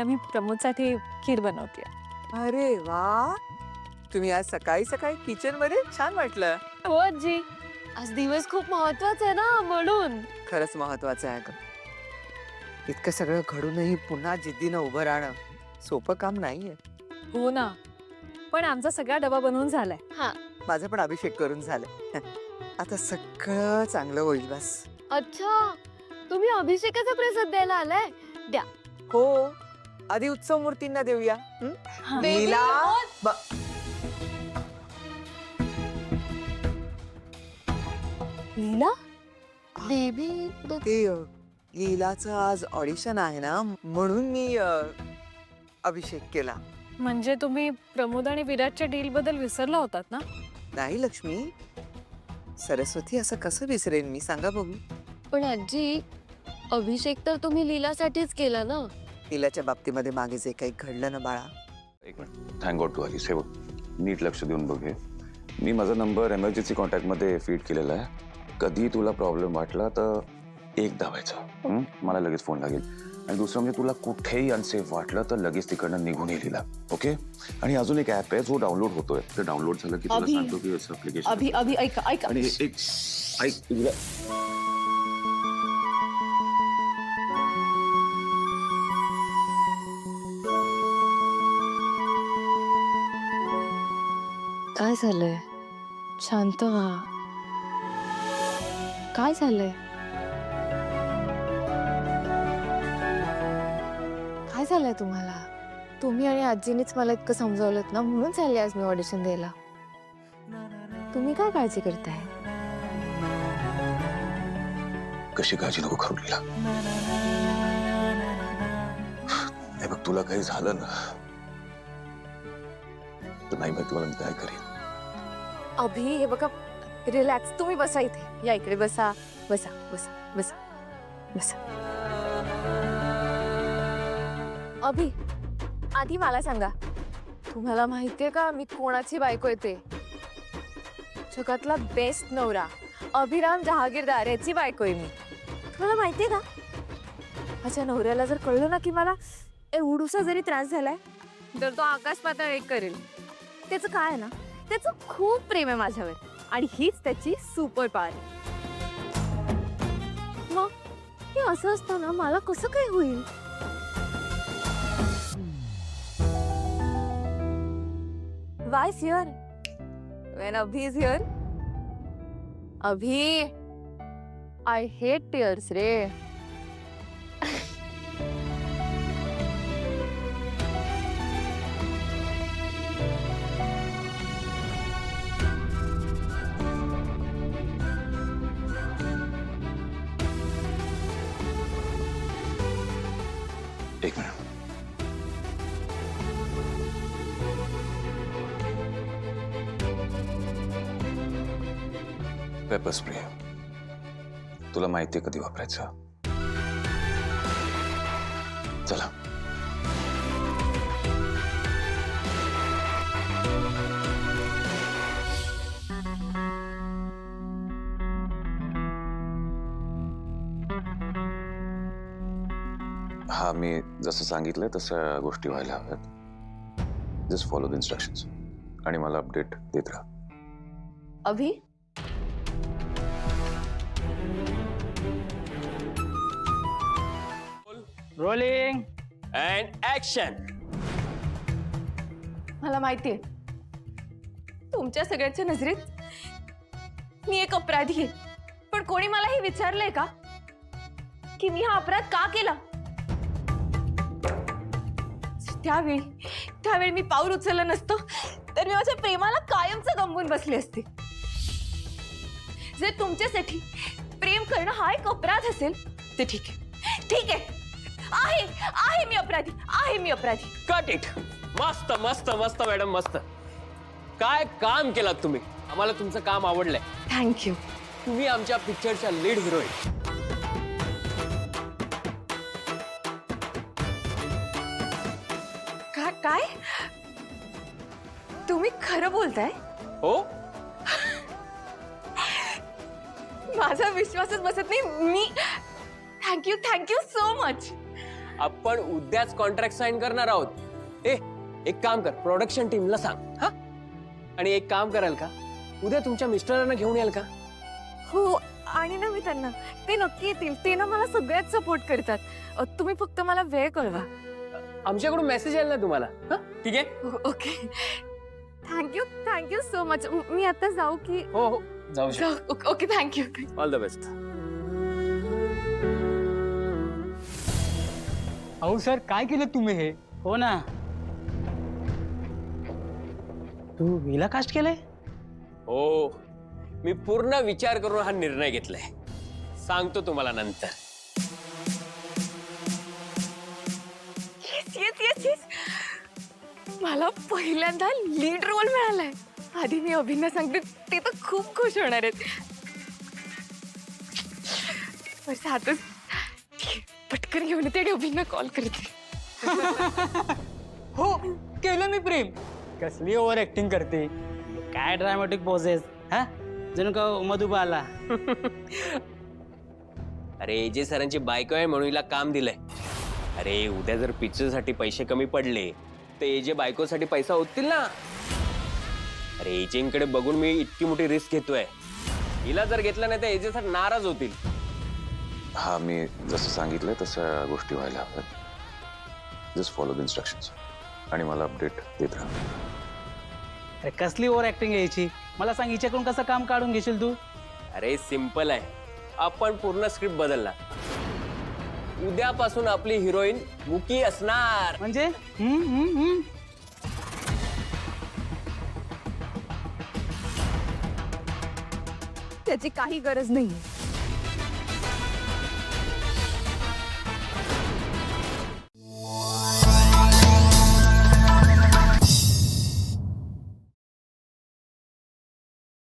आम्ही प्रमोदसाठी खीर बनवते. अरे वा, तुम्ही आज सकाळी सकाळी किचन मध्ये, छान वाटलं. हो आजी, आज दिवस खूप महत्वाचा आहे ना म्हणून. खरंच महत्वाचं आहे ग. इतकं सगळं घडूनही पुन्हा जिद्दीनं उभं राहणं सोपं काम नाहीये. हो ना, पण आमचा सगळा डबा बनवून झालाय. हा. माझं पण अभिषेक करून झालंय. आता सगळं चांगलं होईल बस. अच्छा, तुम्ही अभिषेकाचा प्रसाद द्यायला आलाय? द्या. हो, आधी उत्सव मूर्तींना देऊया. हा. लीला, लीला, बेबी ते लीलाचं आज ऑडिशन आहे ना, म्हणून मी अभिषेक केला. म्हणजे तुम्ही प्रमोद आणि विराटच्या डील बद्दल विसरला होतात ना? नाही लक्ष्मी, सरस्वती असं कसं विसरेन मी, सांगा बघू. पण आजी, अभिषेक तर तुम्ही लीलासाठीच केला ना. लीलाच्या बाबतीमध्ये मागे जे काही घडलं ना बाळा, एक मिनिट, थँक गॉड टू आलीस. हे बघ, नीट लक्ष देऊन बघ. हे मी माझा नंबर एमर्जन्सी कॉन्टॅक्टमध्ये फीड केलेला आहे. कधी तुला प्रॉब्लेम वाटला तर एक दाबायचा, मला लगेच फोन लागेल. आणि दुसरं म्हणजे तुला कुठेही अनसेफ वाटलं तर लगेच तिकडनं निघून येईल. ओके. आणि अजून एक ॲप आहे जो डाउनलोड होतोय. ते डाउनलोड झालं की तुला सांगतो की असं ऍप्लिकेशन. अभि ऐका. आणि एक ऐक तुला, काय झालंय? शांत व्हा. काय झालंय? काय झालंय तुम्हाला? तुम्ही आणि आजीनीच मला इतकं समजावलं ना, म्हणून चालले आज मी ऑडिशन द्यायला. तुम्ही काय काळजी करताय? कशी काळजी नको करू लीला. हे बघ, तुला काही झालं ना तर नाही माहिती मला मी काय करेन. अभि, हे बघा, रिलॅक्स. तुम्ही बसा इथे. या इकडे बसा. बसा बसा बसा बसा. अभि, आधी मला सांगा, तुम्हाला माहितीये का मी कोणाची बायको येते? जगातला बेस्ट नवरा अभिराम जहागीरदार याची बायको आहे मी. तुम्हाला माहितीये का? माझ्या नवऱ्याला जर कळलं ना की मला एवढूसा जरी त्रास झालाय तर तो आकाश पाताळ एक करेल. त्याचं काय आहे ना, त्याचं खूप प्रेम आहे माझ्यावर आणि हीच त्याची सुपर पॉवर आहे. मग हे असं असताना मला कसं काय होईल? Why is here? When Abhi is here? Abhi, I hate tears रे. एक मिनिट. पेपर स्प्रे तुला माहितीये कधी वापरायचं. चला. हा, मी जसं सांगितलंय तसं गोष्टी व्हायला हव्यात. जस्ट फॉलो द इन्स्ट्रक्शन्स आणि मला अपडेट देत राहा. अभि, रोलिंग अँड ऍक्शन. मला माहितीये तुमच्या सगळ्यांच्या नजरेत मी एक अपराधी आहे. पण कोणी मला हे विचारलंय का की मी हा अपराध का केला? त्यावेळी मी पाऊल उचललं नसतं तर मी माझ्या प्रेमाला कायमचं गंबून बसली असते. जर तुमच्यासाठी प्रेम करणं हा एक अपराध असेल तर ठीक आहे. ठीक आहे, आहे मी अपराधी, आहे मी अपराधी. Cut it. मस्त मस्त मस्त मॅडम, मस्त. काय काम केलात तुम्ही. आम्हाला तुमचं काम आवडलंय. थँक्यू. तुम्ही आमच्या पिक्चरच्या लीड हिरोईन. काय तुम्ही खरं बोलताय? हो, माझा विश्वासच बसत नाही. मी थँक्यू सो मच. आपण उद्याच कॉन्ट्रॅक्ट साईन करणार आहोत. एक काम कर, प्रोडक्शन टीमला सांग हा. आणि एक काम कराल का, उद्या तुमच्या मिस्टरांना घेऊन याल का? हो, आणि ना मी त्यांना, ते नक्की येतील. ते ना मला सगळ्यात सपोर्ट करतात. तुम्ही फक्त मला वेळ कळवा. आमच्याकडून मेसेज येईल ना तुम्हाला. हा ठीक आहे. Okay, thank you so much. मी आता जाऊ की? हो हो, जाऊ शकतो. Okay, thank you. All the best. अहो सर, काय केलं तुम्ही हे? हो ना. तू हिला कास्ट केलंय? हो, मी पूर्ण विचार करून हा निर्णय घेतलाय. सांगतो तुम्हाला नंतर. येस. मला पहिल्यांदा लीड रोल मिळालाय. आधी मी अभिनय सांगते, ते तर खूप खुश होणार आहेत. बस आताच पटकन घेऊन येते आणि अभिनय कॉल करते. हो, केलं मी प्रेम. कसली ओव्हर ऍक्टिंग करते. काय ड्रामॅटिक पोजेस हा, जणू का मधुबाला. अरे एजे सरांची बायको आहे म्हणून हिला काम दिलंय. अरे उद्या जर पिक्चरसाठी पैसे कमी पडले तर एजे बायकोसाठी पैसा होतील ना. अरे एजेंकडे बघून मी इतकी मोठी रिस्क घेतोय. हिला जर घेतला नाही तर एजे सर नाराज होतील. हा, मी जसं सांगितलं तसं गोष्टी व्हायला हव्यात. जस्ट फॉलो द इन्स्ट्रक्शन्स आणि मला अपडेट देत राहा. अरे कसली ओव्हर ऍक्टिंग यायची. मला सांग, हिच्याकडून कसं काम काढून घेशील तू? अरे सिंपल आहे, आपण पूर्ण स्क्रिप्ट बदलला. उद्यापासून आपली हिरोईन मुकी असणार. म्हणजे त्याची काही गरज नाहीये.